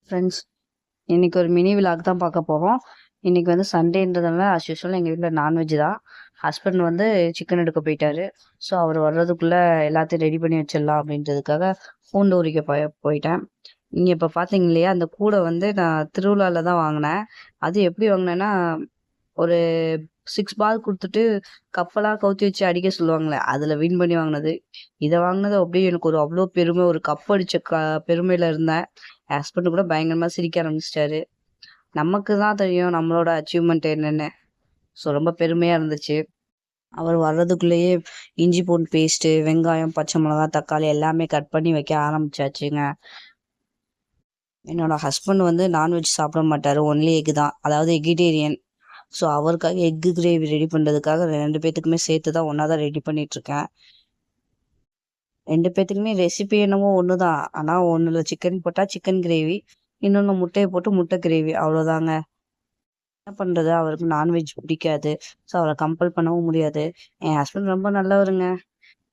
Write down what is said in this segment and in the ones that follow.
Friends, இன்னைக்கு ஒரு mini vlog தான் பார்க்க போகிறோம். இன்னைக்கு வந்து சண்டேன்றதுனால ஆஸ் யூஷுவல் எங்கள் வீட்டில் நான்வெஜ் தான். ஹஸ்பண்ட் வந்து சிக்கன் எடுக்க போயிட்டாரு. ஸோ அவர் வர்றதுக்குள்ளே எல்லாத்தையும் ரெடி பண்ணி வச்சிடலாம் அப்படின்றதுக்காக பூண்டு உரிக்க போயிட்டேன். நீங்கள் இப்போ பார்த்தீங்க இல்லையா, அந்த கூடை வந்து நான் திருவிழாவில் தான் வாங்கினேன். அது எப்படி வாங்கினேன்னா, ஒரு 6 பால் குடுத்துட்டு கப்பெல்லாம் கவுத்தி வச்சு அடிக்க சொல்லுவாங்களே, அதுல வின் பண்ணி வாங்குனது. இத வாங்குனது அப்படியே எனக்கு ஒரு அவ்ளோ பெருமை. ஒரு கப் அடிச்ச பெருமையில இருந்தேன். என் ஹஸ்பண்ட் கூட பயங்கரமா சிரிக்க ஆரம்பிச்சிட்டாரு. நமக்கு தான் தெரியும் நம்மளோட அச்சீவ்மெண்ட் என்னன்னு. ஸோ ரொம்ப பெருமையா இருந்துச்சு. அவர் வர்றதுக்குள்ளேயே இஞ்சி பூண்டு பேஸ்ட்டு, வெங்காயம், பச்சை மிளகா, தக்காளி எல்லாமே கட் பண்ணி வைக்க ஆரம்பிச்சாச்சுங்க. என்னோட ஹஸ்பண்ட் வந்து நான்வெஜ் சாப்பிட மாட்டாரு. ஒன்லி எக் தான். அதாவது எகிடேரியன். ஸோ அவருக்காக எக்கு கிரேவி ரெடி பண்ணுறதுக்காக 2 பேத்துக்குமே சேர்த்து தான் ஒன்றா தான் ரெடி பண்ணிகிட்ருக்கேன். 2 பேத்துக்குமே ரெசிபி என்னமோ ஒன்று தான். ஆனால் ஒன்றில் சிக்கன் போட்டால் சிக்கன் கிரேவி, இன்னொன்று முட்டையை போட்டு முட்டை கிரேவி, அவ்வளோதாங்க. என்ன பண்ணுறது, அவருக்கு நான்வெஜ் பிடிக்காது. ஸோ அவரை கம்பல் பண்ணவும் முடியாது. என் ஹஸ்பண்ட் ரொம்ப நல்லவருங்க.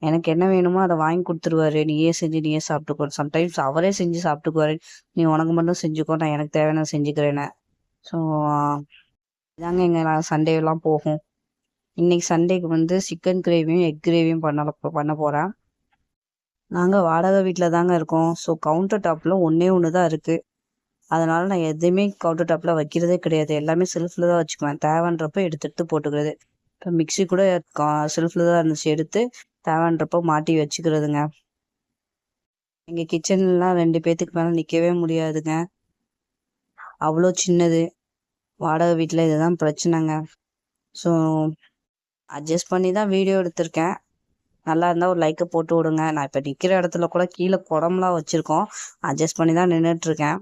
எனக்கு என்ன வேணுமோ அதை வாங்கி கொடுத்துருவாரு. நீயே செஞ்சு நீயே சாப்பிட்டுக்கோ. சம்டைம்ஸ் அவரே செஞ்சு சாப்பிட்டுக்குவாரு. நீ உனக்கு மட்டும் செஞ்சுக்கோ, நான் எனக்கு தேவையான செஞ்சுக்கிறேன்னு. ஸோ இதாங்க எங்கள் சண்டேலாம் போகும். இன்னைக்கு சண்டேக்கு வந்து சிக்கன் கிரேவியும் எக் கிரேவியும் பண்ண போகிறேன். நாங்கள் வாடகை வீட்டில் தாங்க இருக்கோம். ஸோ கவுண்டர் டாப்பில் ஒன்று தான் இருக்குது. அதனால் நான் எதையுமே கவுண்டர் டாப்பில் வைக்கிறதே கிடையாது. எல்லாமே செல்ஃபில் தான் வச்சுக்குவேன். தேவைன்றப்ப எடுத்து போட்டுக்கிறது. இப்போ மிக்சி கூட செல்ஃபில் தான் இருந்துச்சு. எடுத்து தேவைன்றப்ப மாட்டி வச்சுக்கிறதுங்க. எங்கள் கிச்சன்லாம் 2 பேத்துக்கு மேலே நிற்கவே முடியாதுங்க. அவ்வளோ சின்னது. வாடகை வீட்டில் இதுதான் பிரச்சனைங்க. ஸோ அட்ஜஸ்ட் பண்ணி தான் வீடியோ எடுத்திருக்கேன். நல்லா இருந்தால் ஒரு லைக்கை போட்டு விடுங்க. நான் இப்போ நிற்கிற இடத்துல கூட கீழே குடம்லாம் வச்சுருக்கோம். அட்ஜஸ்ட் பண்ணி தான் நின்றுட்டுருக்கேன்.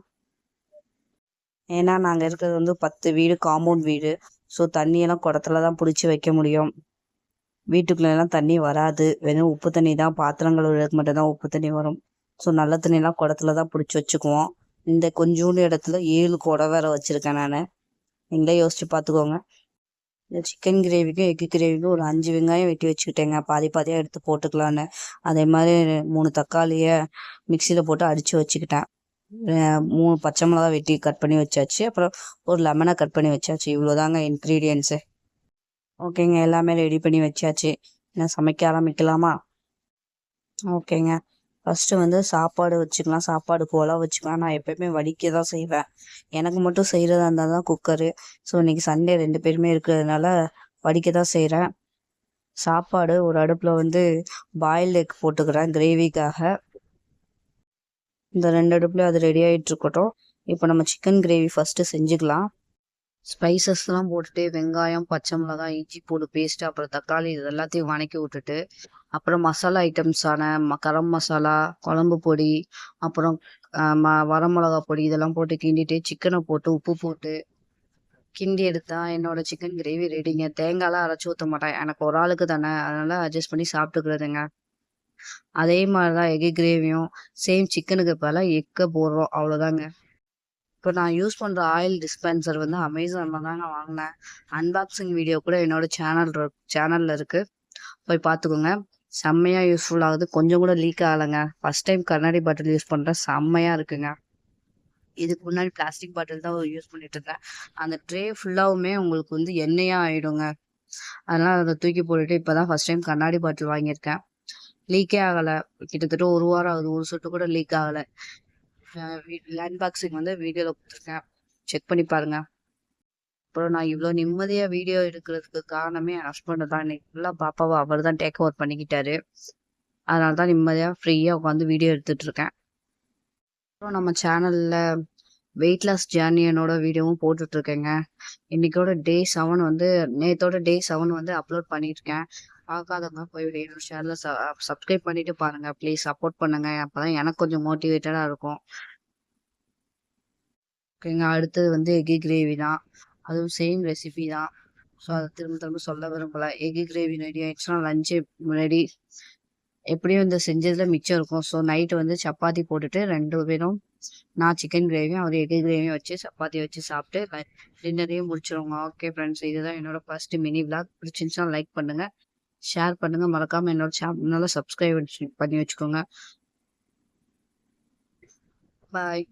ஏன்னா நாங்கள் இருக்கிறது வந்து 10 வீடு காம்பவுண்ட் வீடு. ஸோ தண்ணியெல்லாம் குடத்துல தான் பிடிச்சி வைக்க முடியும். வீட்டுக்குள்ளெல்லாம் தண்ணி வராது. வெறும் உப்பு தண்ணி தான். பாத்திரங்கள் கழுவுறதுக்கு மட்டும்தான் உப்பு தண்ணி வரும். ஸோ நல்ல தண்ணியெல்லாம் குடத்துல தான் பிடிச்சி வச்சுக்குவோம். இந்த கொஞ்சோண்டு இடத்துல 7 குடம் வேறு வச்சுருக்கேன் நான். நீங்களே யோசிச்சு பார்த்துக்கோங்க. இந்த சிக்கன் கிரேவிக்கும் எக்கு கிரேவிக்கும் ஒரு 5 வெங்காயம் வெட்டி வச்சுக்கிட்டேங்க. பாதி பாதியாக எடுத்து போட்டுக்கலான்னு. அதே மாதிரி 3 தக்காளியை மிக்சியில் போட்டு அடித்து வச்சுக்கிட்டேன். 3 பச்சை மிளகா வெட்டி கட் பண்ணி வச்சாச்சு. அப்புறம் ஒரு லெமனை கட் பண்ணி வச்சாச்சு. இவ்வளோதாங்க இன்க்ரீடியன்ஸு. ஓகேங்க, எல்லாமே ரெடி பண்ணி வச்சாச்சு. நான் சமைக்க ஆரம்பிக்கலாமா? ஓகேங்க, ஃபஸ்ட்டு வந்து சாப்பாடு வச்சுக்கலாம். சாப்பாடு கோலா வச்சுக்கலாம். நான் எப்போயுமே வடிக்க தான் செய்வேன். எனக்கு மட்டும் செய்கிறதா இருந்தால் தான் குக்கரு. ஸோ இன்றைக்கி சண்டே 2 பேருமே இருக்கிறதுனால வடிக்க தான் செய்கிறேன். சாப்பாடு ஒரு அடுப்பில் வந்து பாயில்டு எக் போட்டுக்கிறேன் கிரேவிக்காக. இந்த 2 அடுப்புலையும் அது ரெடி ஆகிட்டு இருக்கட்டும். இப்போ நம்ம சிக்கன் கிரேவி ஃபஸ்ட்டு செஞ்சுக்கலாம். ஸ்பைசஸ்லாம் போட்டுட்டு வெங்காயம், பச்சை மிளகாய், இஞ்சி பூண்டு பேஸ்ட்டு, அப்புறம் தக்காளி இது எல்லாத்தையும் வதக்கி விட்டுட்டு, அப்புறம் மசாலா ஐட்டம்ஸான கரம் மசாலா, குழம்பு பொடி, அப்புறம் வரமிளகா பொடி இதெல்லாம் போட்டு கிண்டிட்டு சிக்கனை போட்டு உப்பு போட்டு கிண்டி எடுத்தா என்னோட சிக்கன் கிரேவி ரெடிங்க. தேங்காய்லாம் அரைச்சி ஊற்ற மாட்டேன். எனக்கு ஒரு ஆளுக்கு தானே, அதனால அட்ஜஸ்ட் பண்ணி சாப்பிட்டுக்கிறதுங்க. அதே மாதிரி தான் எக் கிரேவியும் சேம் சிக்கனுக்கு பதிலாக எக்கை போடுறோம், அவ்வளோதாங்க. இப்போ நான் யூஸ் பண்ணுற ஆயில் டிஸ்பென்சர் வந்து அமேசானில் தாங்க வாங்கினேன். அன்பாக்சிங் வீடியோ கூட என்னோட சேனலில் இருக்குது, போய் பார்த்துக்கோங்க. செம்மையாக யூஸ்ஃபுல் ஆகுது. கொஞ்சம் கூட லீக் ஆகலைங்க. ஃபஸ்ட் டைம் கண்ணாடி பாட்டில் யூஸ் பண்ணுறேன். செம்மையாக இருக்குங்க. இதுக்கு முன்னாடி பிளாஸ்டிக் பாட்டில் தான் யூஸ் பண்ணிட்டு இருந்தேன். அந்த ட்ரே ஃபுல்லாகவுமே உங்களுக்கு வந்து எண்ணெயாக ஆகிடுங்க. அதனால் அதை தூக்கி போட்டுட்டு இப்போ தான் ஃபஸ்ட் டைம் கண்ணாடி பாட்டில் வாங்கியிருக்கேன். லீக்கே ஆகலை. கிட்டத்தட்ட 1 வாரம் ஆகுது. ஒரு சொட்டு கூட லீக் ஆகலை. அன்பாக்சிங் வந்து வீடியோவில் கொடுத்துருக்கேன், செக் பண்ணி பாருங்க. அப்புறம் நான் இவ்வளோ நிம்மதியாக வீடியோ எடுக்கிறதுக்கு காரணமே என் ஹஸ்பண்ட் தான். இன்னைக்கு ஃபுல்லாக பாப்பாவை அவர் தான் டேக் ஓவர் பண்ணிக்கிட்டாரு. அதனால தான் நிம்மதியாக ஃப்ரீயாக உட்காந்து வீடியோ எடுத்துட்ருக்கேன். அப்புறம் நம்ம சேனலில் வெயிட் லாஸ் ஜேர்னி என்னோட வீடியோவும் போட்டுட்ருக்கேங்க. இன்றைக்கோட டே 7 வந்து நேற்றோட டே 7 வந்து அப்லோட் பண்ணியிருக்கேன். பார்க்காதவங்க போய் என்னோட சேனலை சப்ஸ்கிரைப் பண்ணிவிட்டு பாருங்கள். ப்ளீஸ் சப்போர்ட் பண்ணுங்கள். அப்போ தான் எனக்கு கொஞ்சம் மோட்டிவேட்டடாக இருக்கும். ஓகேங்க, அடுத்தது வந்து எக் கிரேவி தான். அதுவும் சேம் ரெசிபி தான். ஸோ அதை திரும்ப திரும்ப சொல்ல விரும்பலை. எக் கிரேவி ரெடி ஆகிடுச்சுன்னா லஞ்சு ரெடி. எப்படியும் இந்த செஞ்சதில் மிச்சம் இருக்கும். ஸோ நைட்டு வந்து சப்பாத்தி போட்டுட்டு 2 பேரும், நான் சிக்கன் கிரேவியும் அவர் எக் கிரேவியும் வச்சு சப்பாத்தி வச்சு சாப்பிட்டு டின்னரையும் முடிச்சிருவோங்க. ஓகே ஃப்ரெண்ட்ஸ், இதுதான் என்னோட ஃபர்ஸ்ட் மினி விளாக். பிடிச்சிருந்துச்சுன்னா லைக் பண்ணுங்கள், ஷேர் பண்ணுங்கள், மறக்காமல் என்னோட சேனலை சப்ஸ்கிரைப் பண்ணி வச்சுக்கோங்க. பாய்.